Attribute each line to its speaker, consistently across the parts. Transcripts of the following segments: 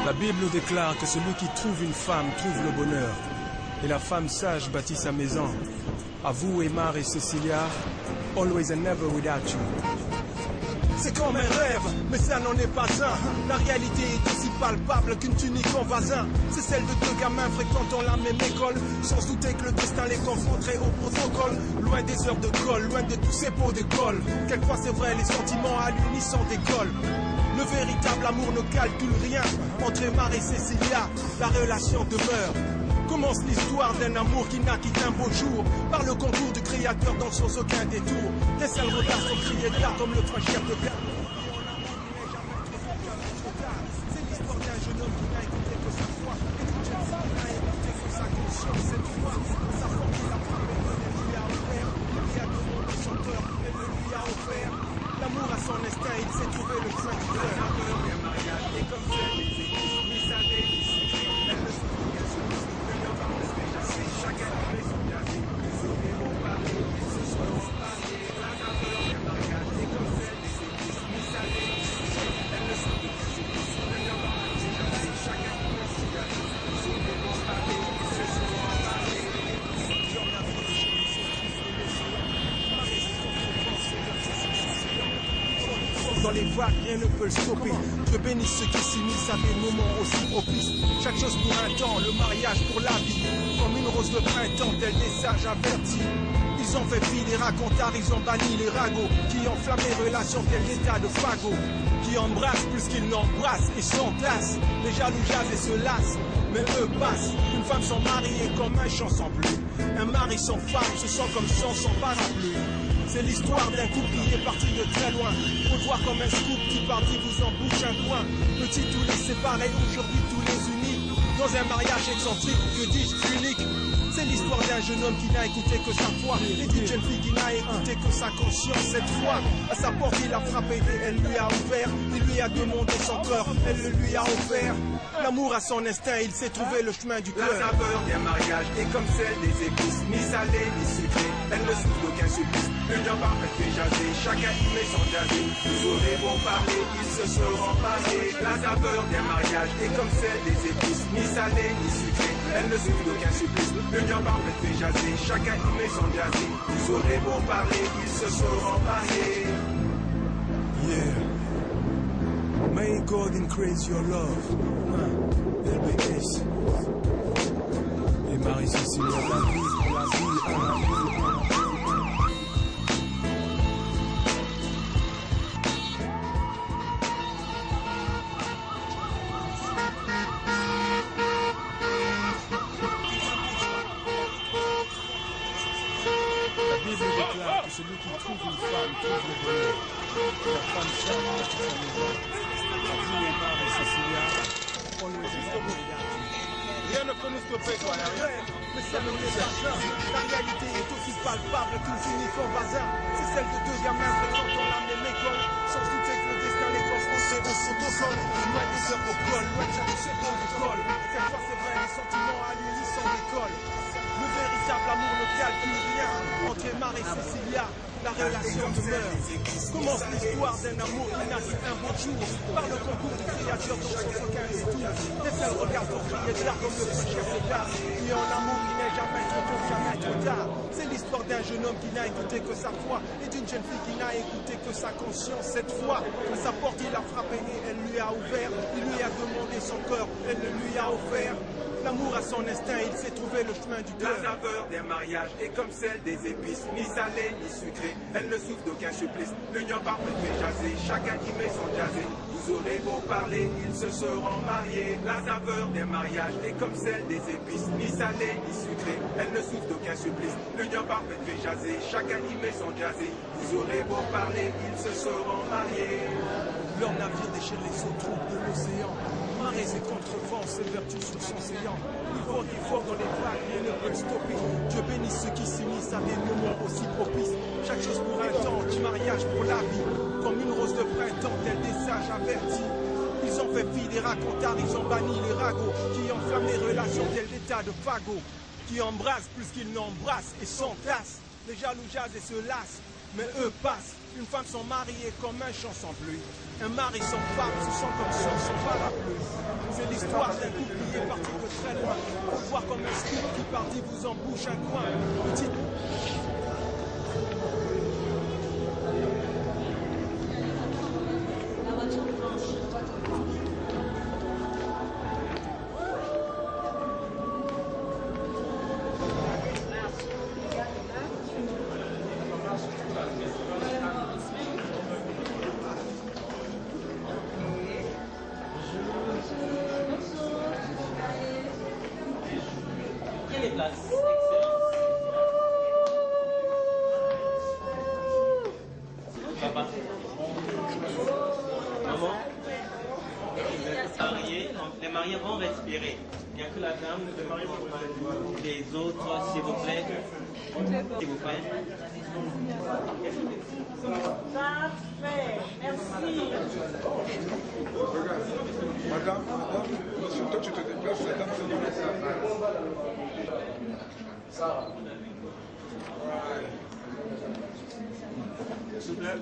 Speaker 1: La Bible nous déclare que celui qui trouve une femme trouve le bonheur. Et la femme sage bâtit sa maison. À vous, Aymar et Cecilia, always and never without you.
Speaker 2: C'est comme un rêve, mais ça n'en est pas un. La réalité est aussi palpable qu'une tunique en vasin. C'est celle de deux gamins fréquentant la même école, sans se douter que le destin les confronterait au protocole. Loin des heures de colle, loin de tous ces pots de colle. Quelquefois c'est vrai, les sentiments à l'unisson décollent. Le véritable amour ne calcule rien. Entre Aymar et Cecilia, la relation demeure. Commence l'histoire d'un amour qui n'a qu'un beau jour. Par le concours du créateur dans sans aucun détour. Des seuls regards sont criés d'art comme le frangir de père. C'est l'histoire d'un jeune homme qui n'a écouté que sa foi. Et d'une jeune femme qui n'a écouté que sa conscience. Cette fois, sa force qui l'a frappé, elle lui a offert. Il lui a demandé son cœur, elle le lui a offert. L'amour a son instinct, il s'est trouvé le chemin du cœur. Et comme c'est les églises, ni salées, ni sucrées, elle ne souffre qu'un souffle. Chacun fait son jazzy, nous aurons parlé, ils se seront parlé. La saveur des mariages, et comme celle des églises, ni salées, ni sucrées, elle ne souffre qu'un souffle. Le nom va se jazzy, chacun fait son jazzy, nous aurons parlé, ils se seront parlé. L'homme n'a pas de chance, c'est triste et l'océan. Marie, c'est son fréquence, c'est leur sensation. Dans les vagues, rien ne peut le stopper. Dieu bénisse ceux qui s'unissent à des moments aussi propices. Chaque chose pour un temps, le mariage pour la vie. Comme une rose de printemps, tel des sages avertis. Ils ont fait fi des racontards, ils ont banni les ragots qui enflamment les relations tel des tas de fagots. Qui embrassent plus qu'ils n'embrassent et s'entassent. Les jaloux jasent et se lassent, mais eux passent. Une femme sans mari est comme un champ sans pluie. Un mari sans femme se sent comme sans parapluie. C'est l'histoire d'un couple qui est parti de très loin. Faut le voir comme un scoop qui parti vous en bouche un coin. Petit tous les séparés, aujourd'hui tous les unis. Dans un mariage excentrique, que dis-je, unique. C'est l'histoire d'un jeune homme qui n'a écouté que sa foi. Et d'une jeune fille qui n'a écouté que sa conscience. Cette fois, à sa porte il a frappé et elle lui a ouvert. Il lui a demandé son cœur, elle le lui a offert. L'amour a son instinct, il s'est trouvé le chemin du cœur.
Speaker 3: La saveur d'un mariage est comme celle des épices, ni salée ni sucrée, elle ne souffre d'aucun supplice. L'union parfaite fait jaser, chacun y met son jazzy. Vous aurez beau parler, ils se seront parlés. La saveur d'un mariage est comme celle des épices, ni salée ni sucrée, elle ne souffre d'aucun supplice. L'union parfaite fait jaser, chacun y met son jazzy. Vous aurez beau parler, ils se seront parlés.
Speaker 1: Yeah. May God increase your love. LBS. Et Marie-Cécile, la vie. La Bible déclare que celui qui trouve une femme trouve le bonheur. La femme sage bâtit sa maison. À vous, Aymar et Cecilia, always and never without you.
Speaker 2: Rien ne peut nous stopper, toi, la rêve, mais ça ne l'est pas. La réalité est aussi palpable qu'une tunique en vasin. C'est celle de deux gamins fréquentant la même école, sans se douter que le destin les confronterait au protocole. Loin des heures au col, loin de chaque seconde du col. Quelquefois c'est vrai, les sentiments à l'unisson décollent. Le véritable amour ne calcule rien. Entre Aymar et Cecilia, la relation demeure. Commence l'histoire d'un amour qui n'a qu'un beau jour. Par le concours du créateur dans son aucun détour. Des seuls regards pour crier d'art comme le chef de gare. Qui en amour qui n'est jamais trop tôt, jamais trop tard. C'est l'histoire d'un jeune homme qui n'a écouté que sa foi. Et d'une jeune fille qui n'a écouté que sa conscience. Cette fois, à sa porte il a frappé et elle lui a ouvert. Il lui a demandé son cœur, elle le lui a offert. L'amour a son instinct, il s'est trouvé le chemin du cœur.
Speaker 3: La saveur d'un mariage est comme celle des épices, ni salée ni sucrée, elle ne souffre d'aucun supplice. L'union parfaite fait jaser, chacun y met son jazzy. Vous aurez beau parler, ils se seront mariés. La saveur d'un mariage est comme celle des épices, ni salée ni sucrée, elle ne souffre d'aucun supplice. L'union parfaite fait jaser, chacun y met son jazzy. Vous aurez beau parler, ils se seront mariés.
Speaker 2: Leur navire déchire les eaux troubles de l'océan. Marée et contre-vent s'évertuent sur son séant. Il vogue dans les vagues, rien ne peut le stopper. Dieu bénisse ceux qui s'unissent à des moments aussi propices. Chaque chose pour un temps, du mariage pour la vie. Comme une rose de printemps, tel des sages avertis. Ils ont fait fi des racontards, ils ont banni les ragots qui enflamment les relations tel des tas de fagots. Qui embrassent plus qu'ils n'embrassent et s'entassent. Les jaloux jasent et se lassent, mais eux passent. Une femme sans mari est comme un champ sans pluie. Un mari sans femme se sent comme sur son parapluie. C'est l'histoire d'un couple qui est parti de très loin. Faut voir comme un scoop qui partit vous embouche un coin. Petite...
Speaker 4: Les places. Papa. Maman. Vous êtes mariés, donc les mariés vont respirer. Il n'y a que la dame, le mari vont respirer. Les autres, s'il vous plaît. S'il vous plaît.
Speaker 5: Parfait, merci.
Speaker 6: Madame, toi tu te déplaces, la dame se déplace. Ça. S'il vous plaît.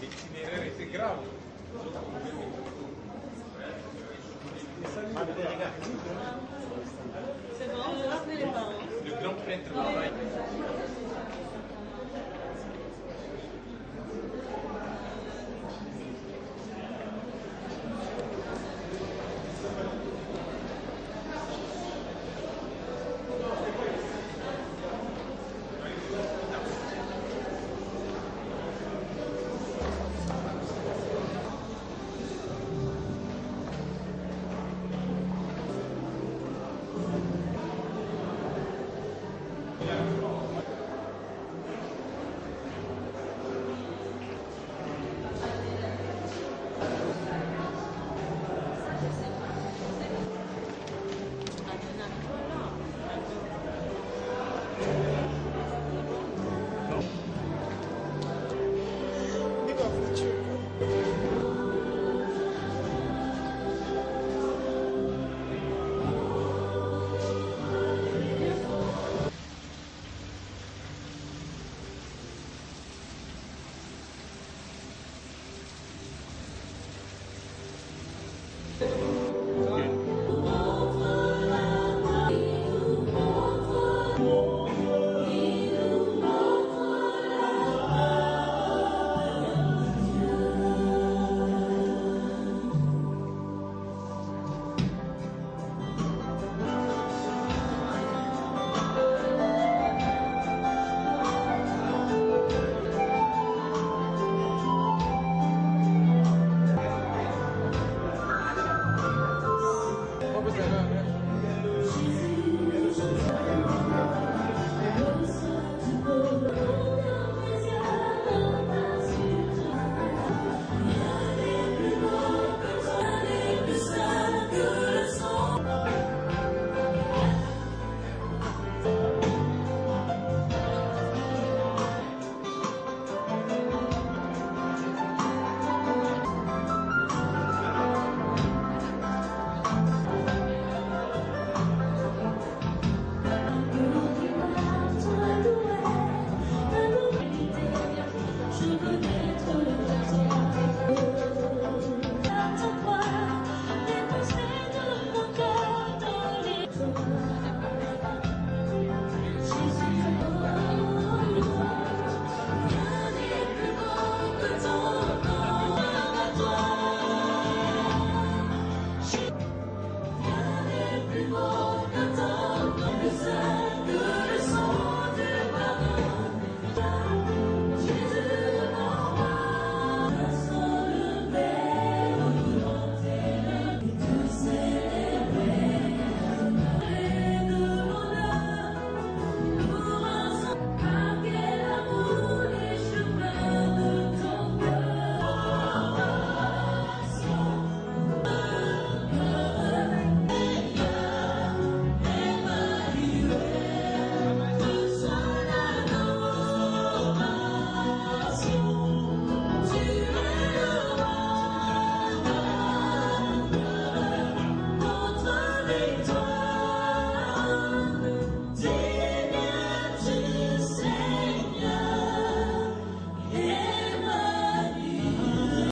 Speaker 6: L'itinéraire était grave.